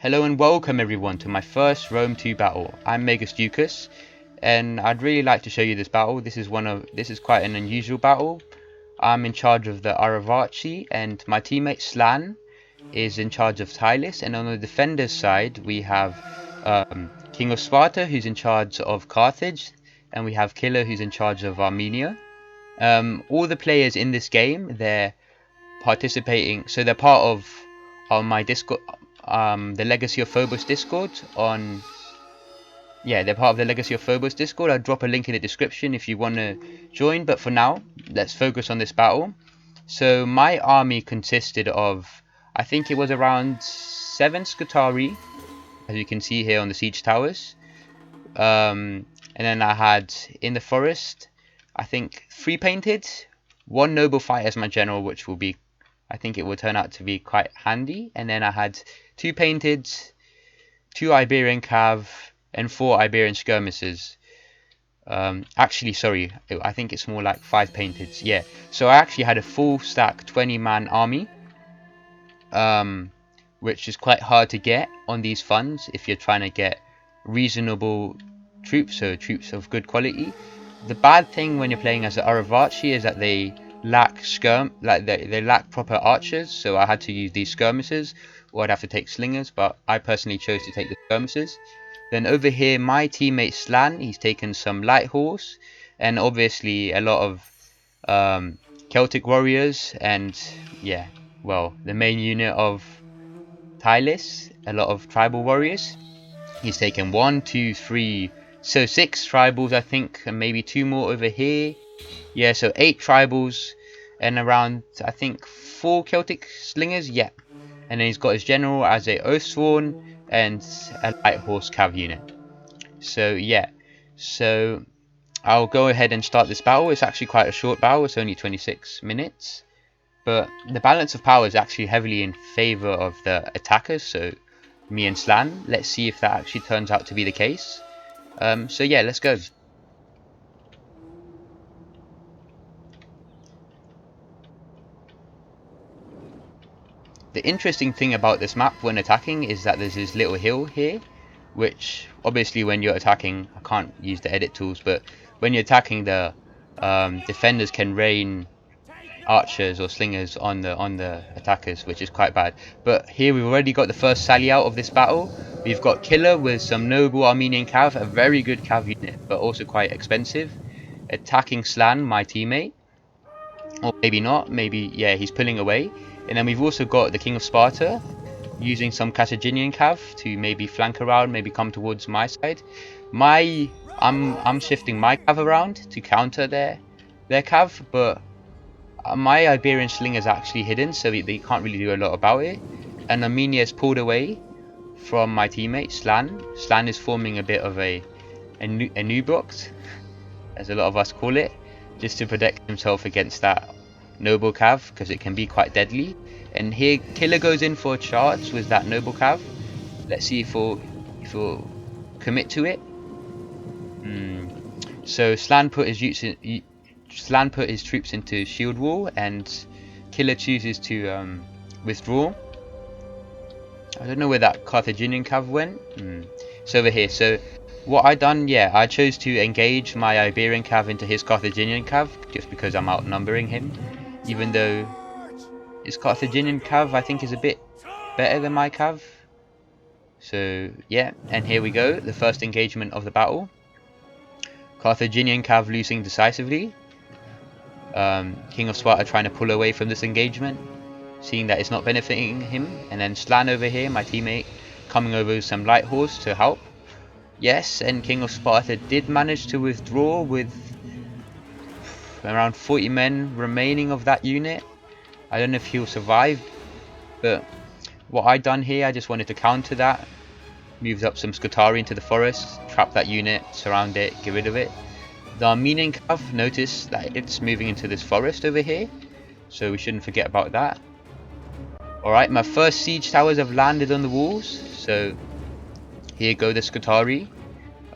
Hello and welcome everyone to my first Rome 2 battle. I'm Magus Ducas and I'd really like to show you this battle. This is quite an unusual battle. I'm in charge of the Arevaci and my teammate Slan is in charge of Tylis, and on the defender's side we have King of Sparta, who's in charge of Carthage, and we have Killer, who's in charge of Armenia. All the players in this game, they're participating, so they're part of my Discord, the Legacy of Phobos Discord. They're part of the Legacy of Phobos Discord. I'll drop a link in the description if you want to join, but for now let's focus on this battle. So my army consisted of, I think it was around 7 Scutari, as you can see here on the siege towers, and then I had in the forest, I think 3 painted, 1 noble fighter as my general, which will be, I think it will turn out to be quite handy, and then I had 2 painted, 2 Iberian cav, and 4 Iberian skirmishers. Actually, sorry, I think it's more like 5 painted. Yeah, so I actually had a full stack 20-man army, which is quite hard to get on these funds if you're trying to get reasonable troops, so troops of good quality. The bad thing when you're playing as an Arevaci is that they lack they lack proper archers, so I had to use these skirmishers, or I'd have to take slingers, but I personally chose to take the skirmishers. Then over here, my teammate Slan, he's taken some light horse, and obviously a lot of Celtic warriors, and yeah, well, the main unit of Tylis, a lot of tribal warriors. He's taken 1, 2, 3, so 6 tribals, I think, and maybe 2 more over here. Yeah, so 8 tribals and around, I think, 4 Celtic slingers. Yeah, and then he's got his general as a Oathsworn and a light horse cav unit. So yeah, so I'll go ahead and start this battle. It's actually quite a short battle. It's only 26 minutes, but the balance of power is actually heavily in favor of the attackers, so me and Slan. Let's see if that actually turns out to be the case. So yeah, let's go. The interesting thing about this map when attacking is that there's this little hill here, which obviously when you're attacking, I can't use the edit tools, but when you're attacking, the defenders can rain archers or slingers on the attackers, which is quite bad. But here we've already got the first sally out of this battle. We've got Killer with some noble Armenian cav, a very good cav unit, but also quite expensive, attacking Slan, my teammate. Or maybe not, maybe, yeah, he's pulling away. And then we've also got the King of Sparta using some Carthaginian cav to maybe flank around, maybe come towards my side. I'm shifting my cav around to counter their cav, but my Iberian sling is actually hidden, so they can't really do a lot about it. And Armenia is pulled away from my teammate Slan. Slan is forming a bit of a nubox, as a lot of us call it, just to protect himself against that noble cav, because it can be quite deadly. And here Killer goes in for a charge with that noble cav. Let's see if he'll commit to it. So Slan put his troops into shield wall, and Killer chooses to withdraw. I don't know where that Carthaginian cav went. It's over here. So what I done, yeah, I chose to engage my Iberian cav into his Carthaginian cav, just because I'm outnumbering him, even though his Carthaginian cav I think is a bit better than my cav. So yeah, and here we go, the first engagement of the battle. Carthaginian cav losing decisively. King of Sparta trying to pull away from this engagement, seeing that it's not benefiting him, and then Slan over here, my teammate, coming over with some light horse to help. Yes, and King of Sparta did manage to withdraw with around 40 men remaining of that unit. I don't know if he'll survive, but what I done here, I just wanted to counter that. Moved up some Scutari into the forest, trap that unit, surround it, get rid of it. The Armenian cav, notice that it's moving into this forest over here, so we shouldn't forget about that. Alright, my first siege towers have landed on the walls, so here go the Scutari.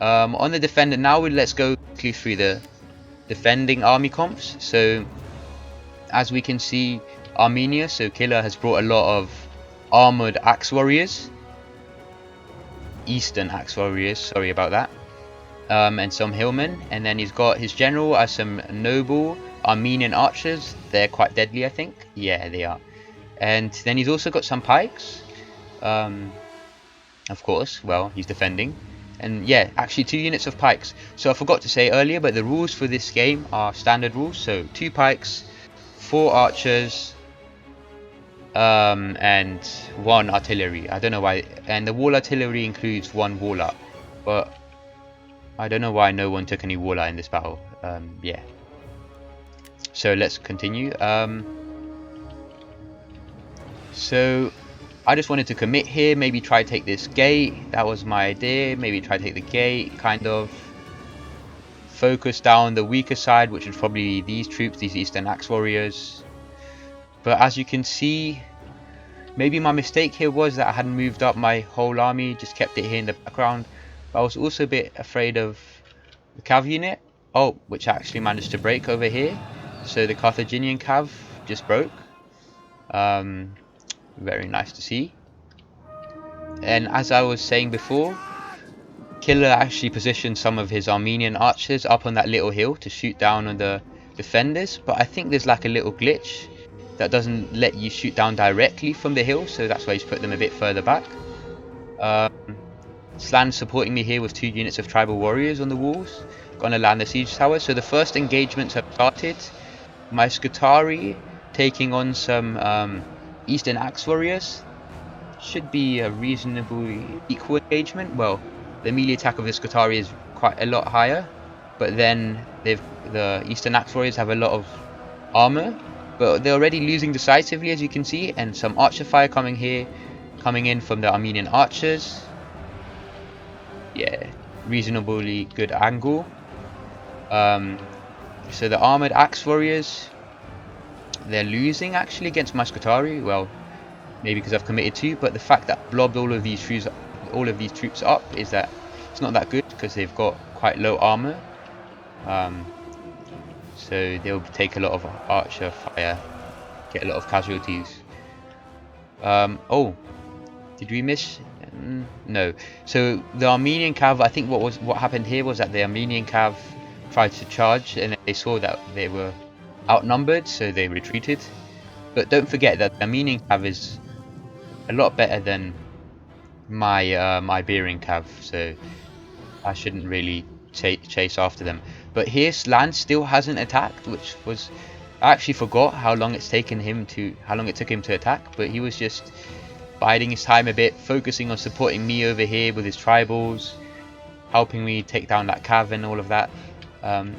On the defender now, let's go quickly through the defending army comps. So as we can see, Armenia, so Killer has brought a lot of armored axe warriors. Eastern Axe Warriors, sorry about that, and some hillmen, and then he's got his general as some noble Armenian archers. They're quite deadly, I think. Yeah, they are. And then he's also got some pikes, of course. Well, he's defending, and yeah, actually 2 units of pikes. So I forgot to say earlier, but the rules for this game are standard rules. So 2 pikes, 4 archers, and 1 artillery. I don't know why, and the wall artillery includes 1 warlock, but I don't know why no one took any warlock in this battle. Yeah. So let's continue. So I just wanted to commit here, maybe try to take this gate. That was my idea. Maybe try to take the gate, kind of focus down the weaker side, which would probably be these troops, these Eastern Axe Warriors. But as you can see, maybe my mistake here was that I hadn't moved up my whole army, just kept it here in the background. But I was also a bit afraid of the cav unit. Oh, which actually managed to break over here. So the Carthaginian cav just broke. Very nice to see. And as I was saying before, Killer actually positioned some of his Armenian archers up on that little hill to shoot down on the defenders, but I think there's like a little glitch that doesn't let you shoot down directly from the hill, so that's why he's put them a bit further back. Slan supporting me here with 2 units of tribal warriors on the walls, gonna land the siege tower. So the first engagements have started. My Scutari taking on some Eastern Axe Warriors. Should be a reasonably equal engagement. Well, the melee attack of the Scutari is quite a lot higher, but then the Eastern Axe Warriors have a lot of armor, but they're already losing decisively, as you can see, and some archer fire coming in from the Armenian archers. Yeah, reasonably good angle. So the armored Axe Warriors, they're losing actually against my Scutari. Well, maybe because I've committed to, but the fact that blobbed all of these troops up is that it's not that good because they've got quite low armor. So they'll take a lot of archer fire, get a lot of casualties. Oh, did we miss? No. So the Armenian cav, I think what happened here was that the Armenian cav tried to charge, and they saw that they were outnumbered, so they retreated. But don't forget that the Armenian cav is a lot better than my Iberian cav, so I shouldn't really chase after them. But here Slan still hasn't attacked, which was, I actually forgot how long it took him to attack, but he was just biding his time a bit, focusing on supporting me over here with his tribals, helping me take down that cav and all of that.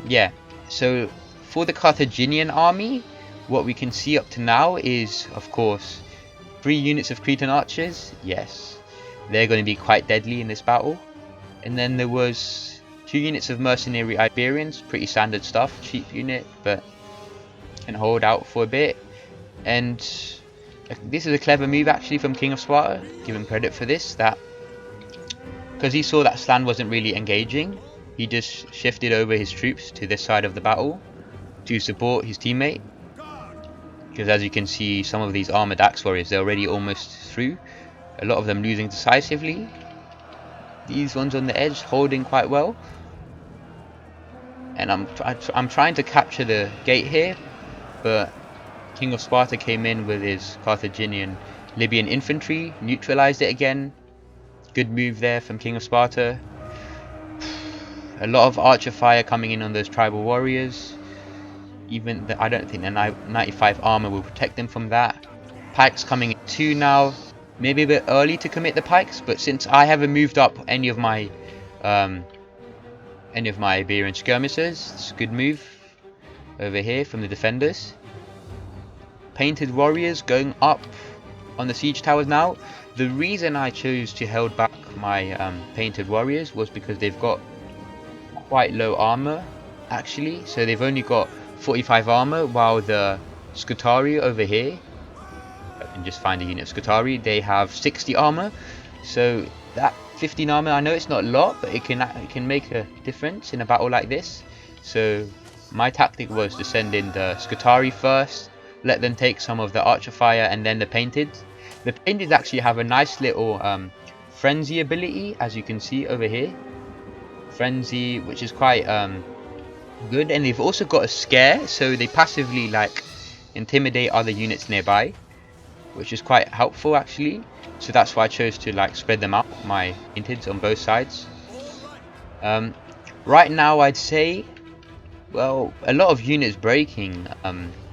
Yeah, so for the Carthaginian army, what we can see up to now is, of course, 3 units of Cretan archers. Yes, they're going to be quite deadly in this battle. And then there was 2 units of mercenary Iberians, pretty standard stuff, cheap unit, but can hold out for a bit. And this is a clever move actually from King of Sparta, give him credit for this, that because he saw that Slan wasn't really engaging, he just shifted over his troops to this side of the battle to support his teammate. Because as you can see, some of these armored axe warriors, they're already almost through, a lot of them losing decisively. These ones on the edge holding quite well, and I'm trying to capture the gate here, but King of Sparta came in with his Carthaginian Libyan infantry, neutralized it again. Good move there from King of Sparta. A lot of archer fire coming in on those tribal warriors. I don't think the 95 armor will protect them from that. Pikes coming in too now. Maybe a bit early to commit the pikes, but since I haven't moved up any of my Iberian skirmishers, it's a good move over here from the defenders. Painted warriors going up on the siege towers now. The reason I chose to hold back my painted warriors was because they've got quite low armor actually, so they've only got 45 armor, while the Scutari over here, I can just find a unit of Scutari, they have 60 armor. So that 15 armor, I know it's not a lot, but it can make a difference in a battle like this. So my tactic was to send in the Scutari first, let them take some of the archer fire, and then the painted. The painted actually have a nice little frenzy ability, as you can see over here. Frenzy, which is quite good, and they've also got a scare, so they passively like intimidate other units nearby, which is quite helpful actually. So that's why I chose to like spread them out, my painted on both sides. Right now I'd say, well, a lot of units breaking,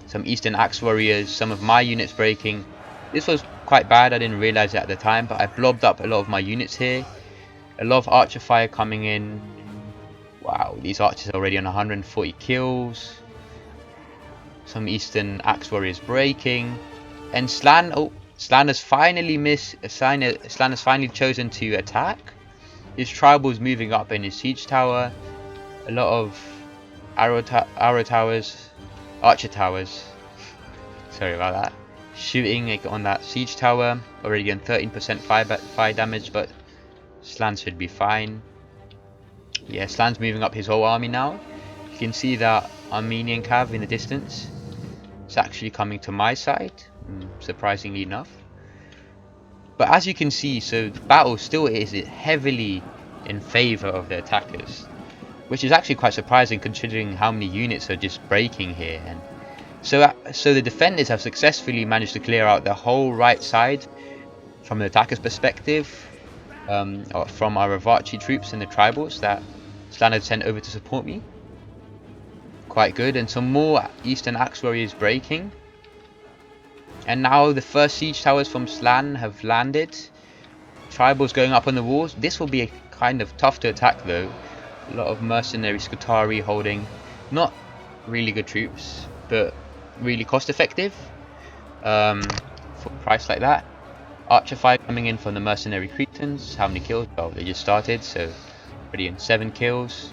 some Eastern Axe Warriors, some of my units breaking. This was quite bad, I didn't realize it at the time, but I blobbed up a lot of my units here. A lot of archer fire coming in. Wow, these archers are already on 140 kills. Some Eastern Axe Warriors breaking. And Slan, oh, Slan has finally Slan has finally chosen to attack. His tribal's moving up in his siege tower. A lot of archer towers. Sorry about that. Shooting on that siege tower. Already on 13% fire damage, but Slan should be fine. Yeah, Slan's moving up his whole army now. You can see that Armenian cav in the distance. It's actually coming to my side, surprisingly enough. But as you can see, so the battle still is heavily in favor of the attackers, which is actually quite surprising considering how many units are just breaking here. And so the defenders have successfully managed to clear out the whole right side from the attacker's perspective, from our Arevaci troops and the tribals that Slan had sent over to support me. Quite good, and some more Eastern Axe Warriors breaking. And now the first siege towers from Slan have landed. Tribals going up on the walls. This will be kind of tough to attack though. A lot of mercenary Scutari holding. Not really good troops, but really cost effective for a price like that. Archer fire coming in from the mercenary Cretans. How many kills? Well, they just started, so already in 7 kills.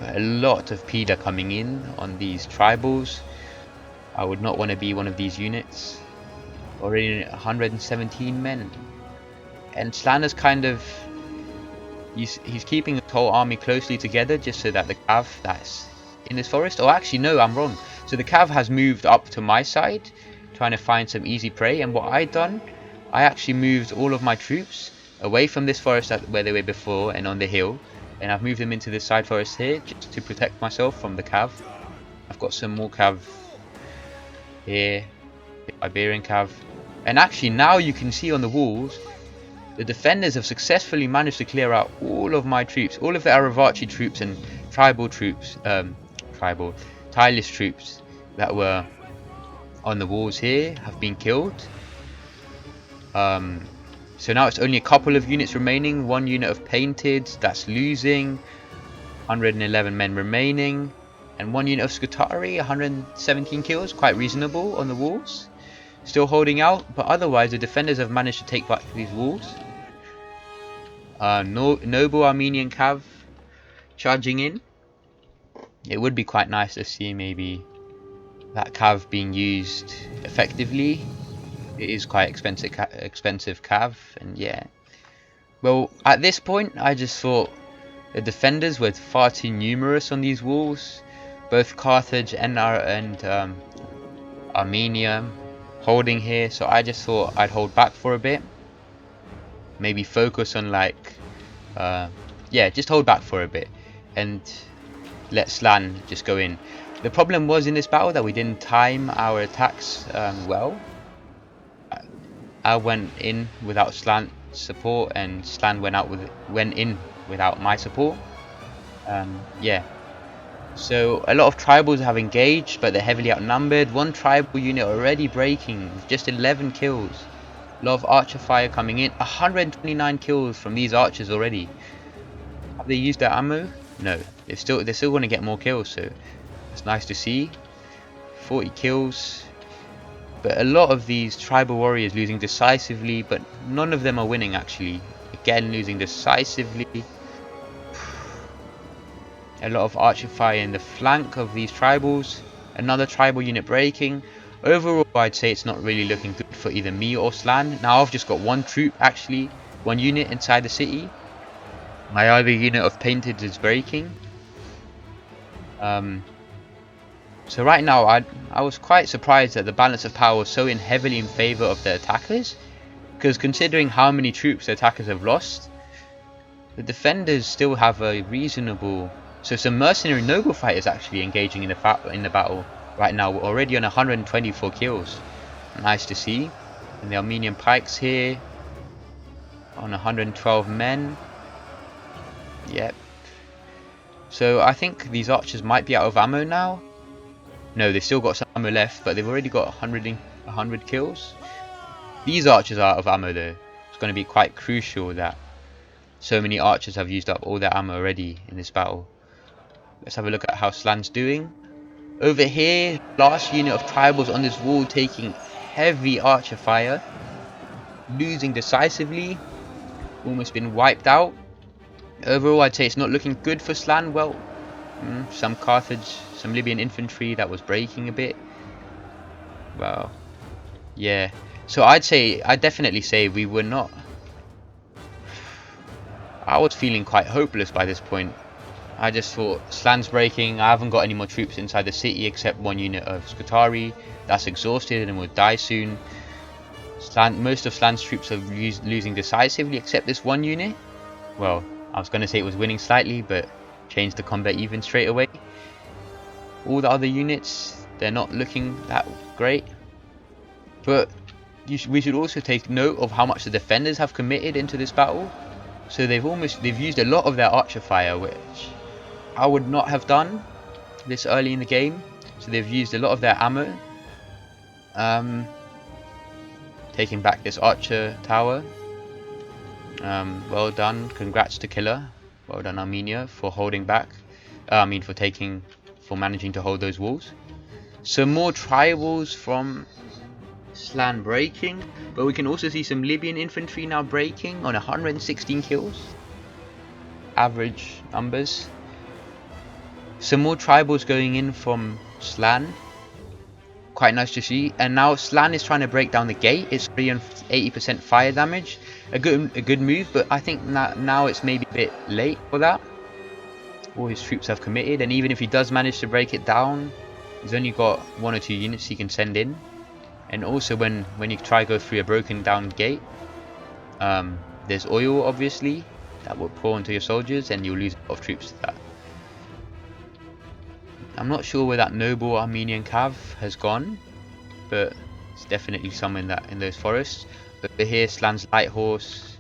A lot of PEDA coming in on these tribals. I would not want to be one of these units. Already 117 men. And Slan is kind of... He's keeping his whole army closely together just so that the cav that's in this forest... Oh, actually, no, I'm wrong. So the cav has moved up to my side, trying to find some easy prey. And what I done, I actually moved all of my troops away from this forest where they were before and on the hill. And I've moved them into this side forest here just to protect myself from the cav. I've got some more cav here, the barbarian cav. And actually now you can see on the walls, the defenders have successfully managed to clear out all of my troops, all of the Arevaci troops and tribal troops, Tylis troops that were on the walls here have been killed. So now it's only a couple of units remaining. One unit of painted that's losing, 111 men remaining, and one unit of Scutari, 117 kills, quite reasonable on the walls. Still holding out, but otherwise the defenders have managed to take back these walls. Noble Armenian cav charging in. It would be quite nice to see maybe that cav being used effectively. It is quite expensive cav, and yeah. Well, at this point I just thought the defenders were far too numerous on these walls. Both Carthage and Armenia holding here, so I just thought I'd hold back for a bit. Maybe focus on like, yeah, just hold back for a bit and let Slan just go in. The problem was in this battle that we didn't time our attacks well. I went in without Slan support, and Slan went in without my support. Yeah. So a lot of tribals have engaged, but they're heavily outnumbered. One tribal unit already breaking, just 11 kills. A lot of archer fire coming in. 129 kills from these archers already. Have they used their ammo? No. They're still going to get more kills, so it's nice to see. 40 kills. But a lot of these tribal warriors losing decisively, but none of them are winning actually. Again, losing decisively. A lot of archer fire in the flank of these tribals. Another tribal unit breaking. Overall, I'd say it's not really looking good for either me or Slan. Now I've just got one troop actually, one unit inside the city. My other unit of painted is breaking. So right now, I was quite surprised that the balance of power was so heavily in favor of the attackers. Because considering how many troops the attackers have lost, the defenders still have a reasonable... So some mercenary noble fighters actually engaging in the battle right now. We're already on 124 kills. Nice to see. And the Armenian pikes here on 112 men. Yep. So I think these archers might be out of ammo now. No, they've still got some ammo left, but they've already got 100 kills. These archers are out of ammo though. It's going to be quite crucial that so many archers have used up all their ammo already in this battle. Let's have a look at how Slan's doing. Over here, last unit of tribals on this wall taking heavy archer fire. Losing decisively. Almost been wiped out. Overall, I'd say it's not looking good for Slan. Well, some Carthage, some Libyan infantry that was breaking a bit. Well, yeah. So I'd definitely say we were not... I was feeling quite hopeless by this point. I just thought, Slan's breaking, I haven't got any more troops inside the city except one unit of Scutari. That's exhausted and will die soon. Most of Slan's troops are losing decisively except this one unit. Well, I was going to say it was winning slightly, but changed the combat even straight away. All the other units, they're not looking that great. But we should also take note of how much the defenders have committed into this battle. So they've used a lot of their archer fire, which I would not have done this early in the game. So they've used a lot of their ammo. Taking back this archer tower. Well done, congrats to Killer. Well done Armenia for holding back. For managing to hold those walls. Some more tribals from Slan breaking, but we can also see some Libyan infantry now breaking on 116 kills. Average numbers. Some more tribals going in from Slan. Quite nice to see. And now Slan is trying to break down the gate. It's 80% fire damage. A good move, but I think now it's maybe a bit late for that. All his troops have committed, and even if he does manage to break it down, he's only got 1 or 2 units he can send in. And also when you try to go through a broken down gate, there's oil obviously that will pour onto your soldiers and you'll lose a lot of troops to that. I'm not sure where that noble Armenian cav has gone, but it's definitely some in those forests. Over here, Slan's light horse,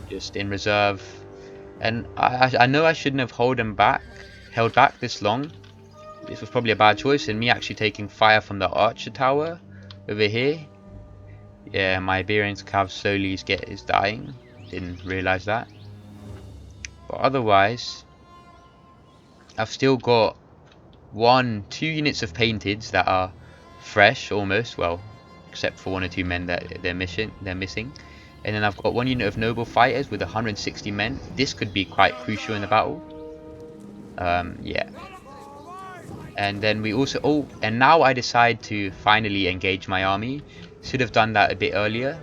just in reserve, and I know I shouldn't have held back this long. This was probably a bad choice, and me actually taking fire from the archer tower over here. Yeah, my Iberian's cav slowly is dying. Didn't realise that. But otherwise, I've still got 2 units of painteds that are fresh almost, well, except for 1 or 2 men that they're missing. And then I've got 1 unit of noble fighters with 160 men. This could be quite crucial in the battle. Yeah. And then we also... and now I decide to finally engage my army. Should have done that a bit earlier.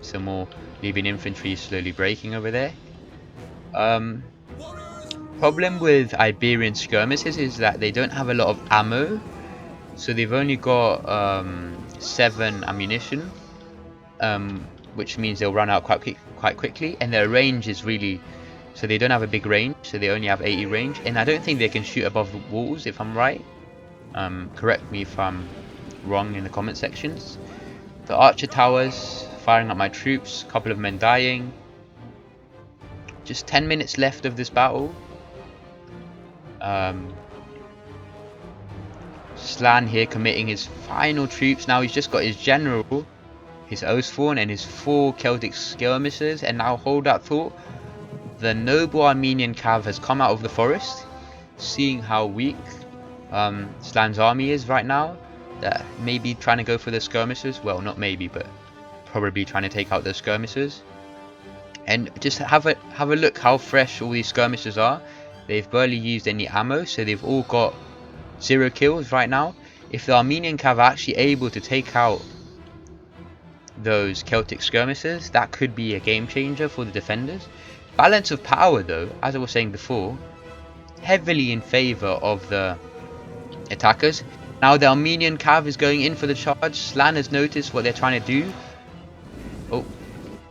Some more Libyan infantry slowly breaking over there. Problem with Iberian skirmishes is that they don't have a lot of ammo. So they've only got 7 ammunition. Which means they'll run out quite quickly. And their range is really... So they don't have a big range, so they only have 80 range, and I don't think they can shoot above the walls if I'm right. Correct me if I'm wrong in the comment sections. The archer towers, firing at my troops, couple of men dying. Just 10 minutes left of this battle. Slan here committing his final troops. Now he's just got his general, his Oathsworn, and his 4 Celtic skirmishers, and now hold that thought. The noble Armenian cav has come out of the forest, seeing how weak Slan's army is right now. That maybe trying to go for the skirmishers. Well, not maybe, but probably trying to take out the skirmishers. And just have a look how fresh all these skirmishers are. They've barely used any ammo, so they've all got 0 kills right now. If the Armenian cav are actually able to take out those Celtic skirmishers, that could be a game changer for the defenders. Balance of power though, as I was saying before, heavily in favour of the attackers. Now the Armenian cav is going in for the charge. Slan has noticed what they're trying to do.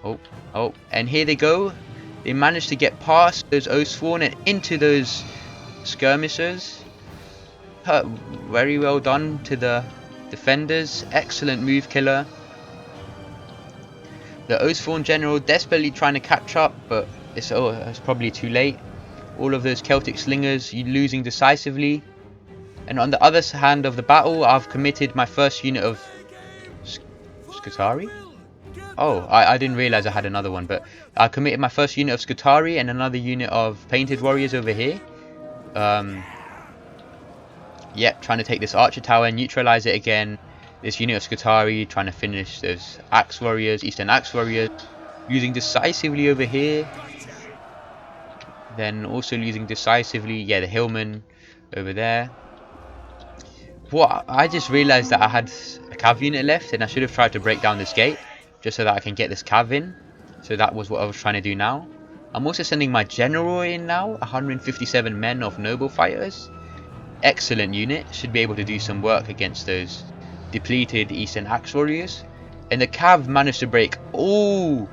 Oh, oh, and here they go. They managed to get past those Oathsworn and into those skirmishers. Very well done to the defenders. Excellent move, killer. The Oathsworn general desperately trying to catch up, but it's probably too late. All of those Celtic slingers losing decisively. And on the other hand of the battle, I've committed my first unit of Scutari? Oh, I didn't realize I had another one, but I committed my first unit of Scutari and another unit of Painted Warriors over here. Yep, trying to take this Archer Tower and neutralize it again. This unit of Scutari trying to finish those Axe Warriors, Eastern Axe Warriors. Losing decisively over here. Then also losing decisively, yeah, the Hillman over there. What, I just realized that I had a cav unit left and I should have tried to break down this gate just so that I can get this cav in. So that was what I was trying to do now. I'm also sending my general in now, 157 men of noble fighters. Excellent unit, should be able to do some work against those depleted Eastern Axe Warriors. And the cav managed to break all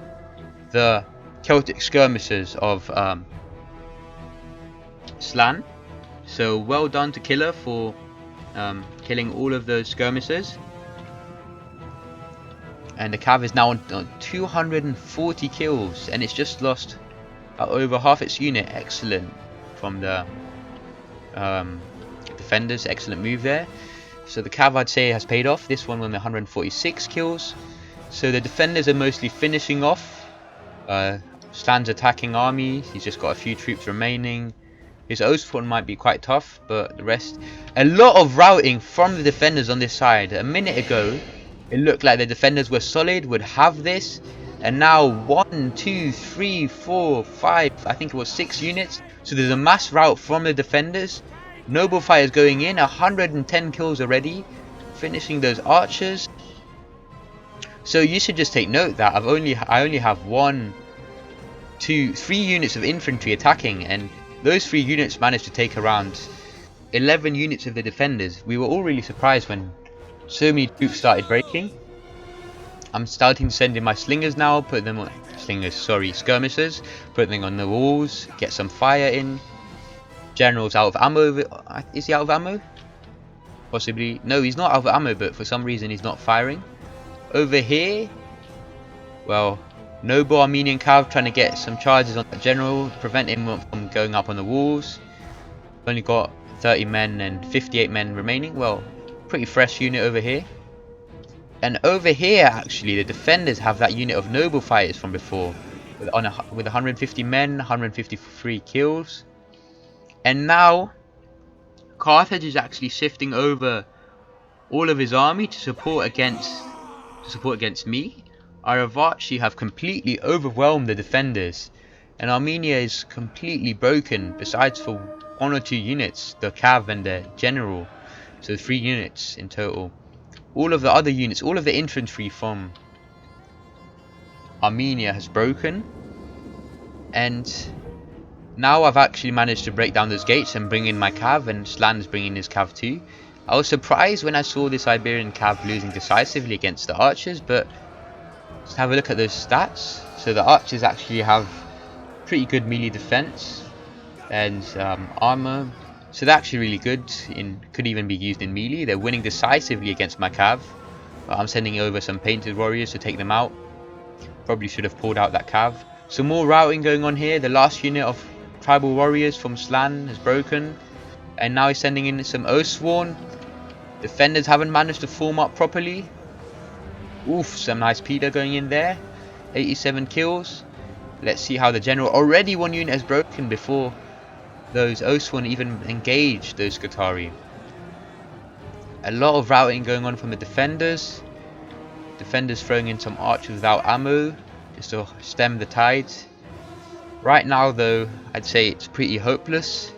the Celtic skirmishers of Slan. So well done to Killer for killing all of those skirmishers. And the cav is now on 240 kills, and it's just lost over half its unit. Excellent from the defenders, excellent move there. So the cav, I'd say, has paid off. This one on 146 kills. So the defenders are mostly finishing off. Slan's attacking army, he's just got a few troops remaining. His Oathsworn might be quite tough, but the rest... A lot of routing from the defenders on this side. A minute ago, it looked like the defenders were solid, would have this. And now 1, 2, 3, 4, 5, I think it was 6 units. So there's a mass rout from the defenders. Noble fighters going in, 110 kills already. Finishing those archers. So you should just take note that I only have 1, 2, 3 units of infantry attacking, and those 3 units managed to take around 11 units of the defenders. We were all really surprised when so many troops started breaking. I'm starting to send in my slingers now, put them on skirmishers, put them on the walls, get some fire in. General's out of ammo. Is he out of ammo? Possibly. No, he's not out of ammo, but for some reason he's not firing. Over here, well, noble Armenian cav trying to get some charges on the general, prevent him from going up on the walls. Only got 30 men and 58 men remaining. Well, pretty fresh unit over here. And over here, actually, the defenders have that unit of noble fighters from before, with 150 men, 153 kills. And now Carthage is actually shifting over all of his army to support against me. Arevaci have completely overwhelmed the defenders, and Armenia is completely broken, besides for 1 or 2 units, the cav and the general. So 3 units in total. All of the other units, all of the infantry from Armenia has broken. And now I've actually managed to break down those gates and bring in my cav, and Slan's bringing his cav too. I was surprised when I saw this Iberian cav losing decisively against the archers, but let's have a look at those stats. So the archers actually have pretty good melee defense and armor. So they're actually really good, could even be used in melee. They're winning decisively against my cav. I'm sending over some painted warriors to take them out. Probably should have pulled out that cav. Some more routing going on here. The last unit of tribal warriors from Slan has broken. And now he's sending in some Oathsworn. Defenders haven't managed to form up properly. Oof, some nice Peter going in there. 87 kills. Let's see how the general... Already 1 unit has broken before those Oathsworn even engaged those Scutari. A lot of routing going on from the defenders. Defenders throwing in some archers without ammo, just to stem the tide. Right now though, I'd say it's pretty hopeless.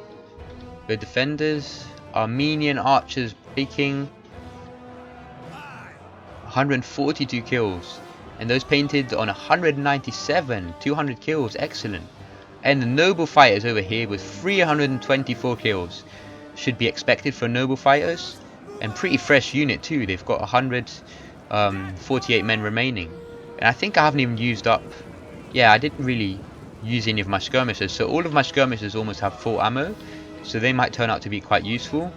The defenders, Armenian archers breaking, 142 kills. And those painted on 197, 200 kills, excellent. And the noble fighters over here with 324 kills. Should be expected for noble fighters. And pretty fresh unit too. They've got 148 men remaining. And I think I haven't even used up... Yeah, I didn't really use any of my skirmishers. So all of my skirmishers almost have full ammo. So they might turn out to be quite useful.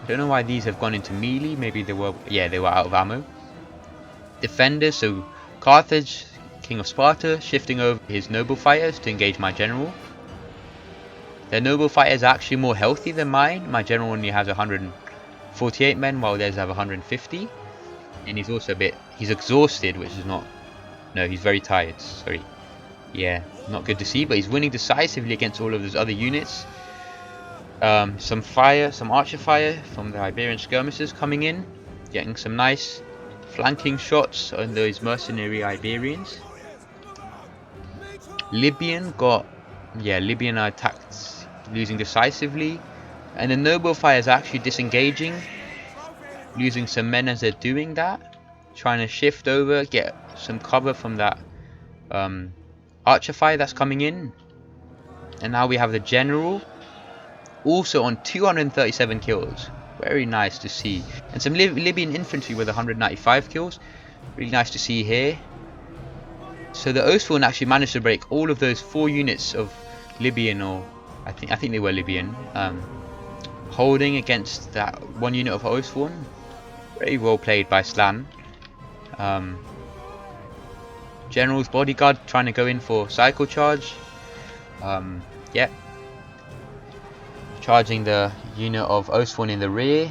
I don't know why these have gone into melee. Maybe they were... Yeah, they were out of ammo. Defenders, so Carthage, King of Sparta, shifting over his noble fighters to engage my general. Their noble fighters are actually more healthy than mine. My general only has 148 men, while theirs have 150. And he's also a bit... He's exhausted, which is not... No, he's very tired, sorry. Yeah, not good to see, but he's winning decisively against all of those other units. Some archer fire from the Iberian skirmishers coming in, getting some nice flanking shots on those mercenary Iberians. Libyan attacked, losing decisively, and the noble fire is actually disengaging, losing some men as they're doing that, trying to shift over, get some cover from that archer fire that's coming in. And now we have the general also on 237 kills. Very nice to see. And some Libyan infantry with 195 kills. Really nice to see here. So the Ostford actually managed to break all of those 4 units of Libyan, or I think they were Libyan, holding against that 1 unit of Ostford. Very well played by Slan. General's bodyguard trying to go in for cycle charge. Yeah. Charging the unit of Ostford in the rear.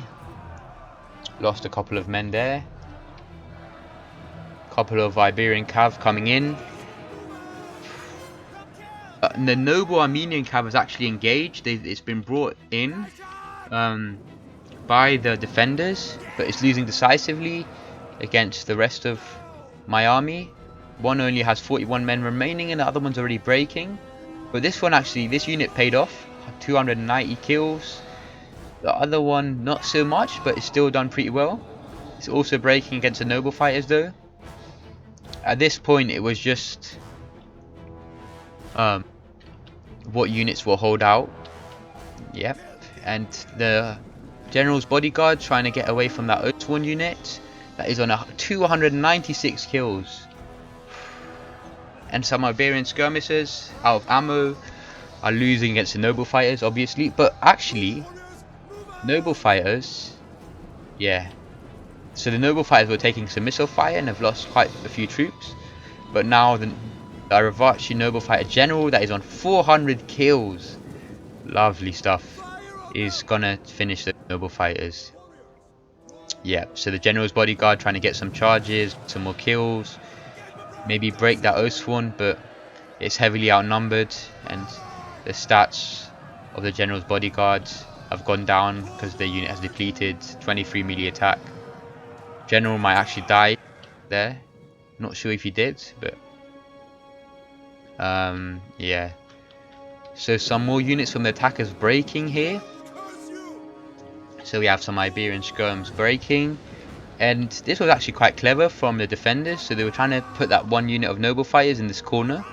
Lost a couple of men there. Couple of Iberian cav coming in. The noble Armenian cav is actually engaged. It's been brought in by the defenders, but it's losing decisively against the rest of my army. One only has 41 men remaining and the other one's already breaking. But this unit paid off. 290 kills. The other one not so much, but it's still done pretty well. It's also breaking against the noble fighters though. At this point it was just what units will hold out. Yep. And the general's bodyguard trying to get away from that Oatsworn unit. That is on 296 kills. And some Iberian skirmishers out of ammo are losing against the noble fighters, obviously. But actually, noble fighters, yeah. So the noble fighters were taking some missile fire and have lost quite a few troops. But now the Arevaci noble fighter general that is on 400 kills, lovely stuff, is gonna finish the noble fighters. Yeah, so the general's bodyguard trying to get some charges, some more kills, maybe break that Ostford, but it's heavily outnumbered and the stats of the general's bodyguards have gone down because the unit has depleted. 23 melee attack. General might actually die there. Not sure if he did, but yeah. So some more units from the attackers breaking here. So we have some Iberian skirms breaking. And this was actually quite clever from the defenders. So they were trying to put that 1 unit of noble fighters in this corner,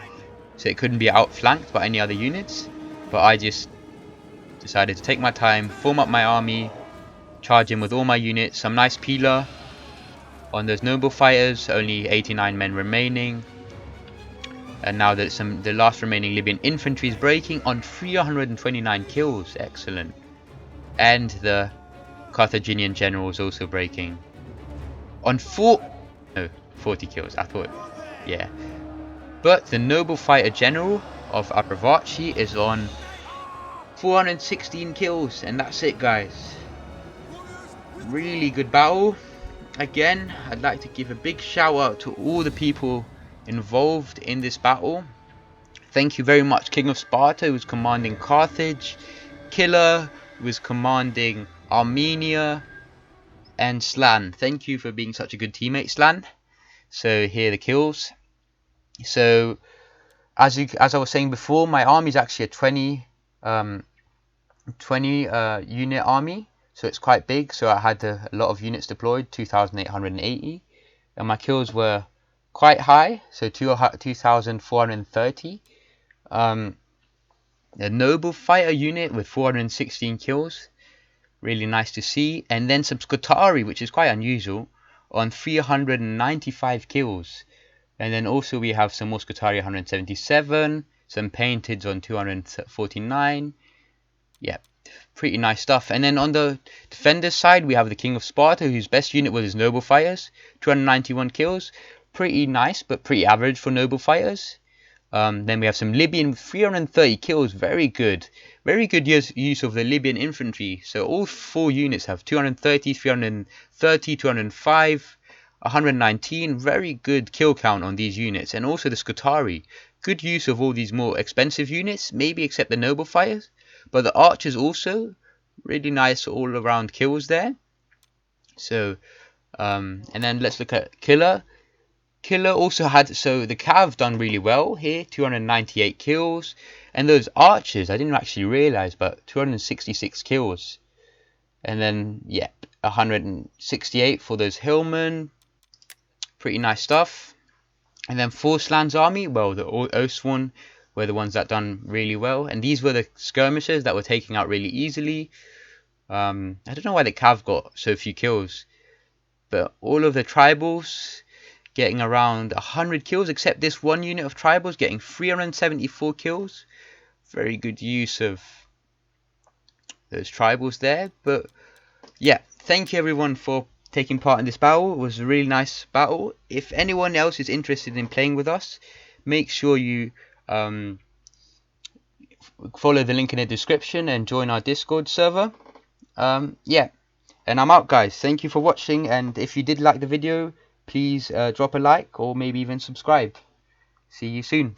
so it couldn't be outflanked by any other units. But I just decided to take my time, form up my army, charge in with all my units. Some nice peeler on those noble fighters, only 89 men remaining. And now that the last remaining Libyan infantry is breaking on 329 kills. Excellent. And the Carthaginian general is also breaking on 40 kills. I thought, yeah. But the noble fighter general of Arevaci is on 416 kills, and that's it, guys. Really good battle. Again, I'd like to give a big shout out to all the people involved in this battle. Thank you very much, King of Sparta, who was commanding Carthage, Killer, who was commanding Armenia, and Slan. Thank you for being such a good teammate, Slan. So here are the kills. So as I was saying before, my army is actually a 20 unit army, so it's quite big. So I had a lot of units deployed, 2,880, and my kills were quite high, so 2,430. A noble fighter unit with 416 kills, really nice to see. And then some Scutari, which is quite unusual, on 395 kills. And then also we have some more Scutari 177, some painteds on 249. Yeah, pretty nice stuff. And then on the defenders side, we have the King of Sparta, whose best unit was his noble fighters, 291 kills. Pretty nice, but pretty average for noble fighters. Then we have some Libyan with 330 kills, very good. Very good use of the Libyan infantry. So all 4 units have 230, 330, 205, 119. Very good kill count on these units. And also the Scutari. Good use of all these more expensive units, maybe except the noble fighters. But the archers also, really nice all around kills there. So, and then let's look at Killer. Killer also had, so the Cav done really well here, 298 kills. And those archers, I didn't actually realize, but 266 kills. And then, yeah, 168 for those Hillmen. Pretty nice stuff. And then Force Lands Army, well, the Oathsworn were the ones that done really well. And these were the skirmishers that were taken out really easily. I don't know why the Cav got so few kills. But all of the tribals getting around 100 kills, except this one unit of tribals getting 374 kills. Very good use of those tribals there. But yeah, thank you everyone for taking part in this battle. It was a really nice battle. If anyone else is interested in playing with us, make sure you follow the link in the description and join our Discord server. Yeah, and I'm out, guys. Thank you for watching, and if you did like the video, please drop a like or maybe even subscribe. See you soon.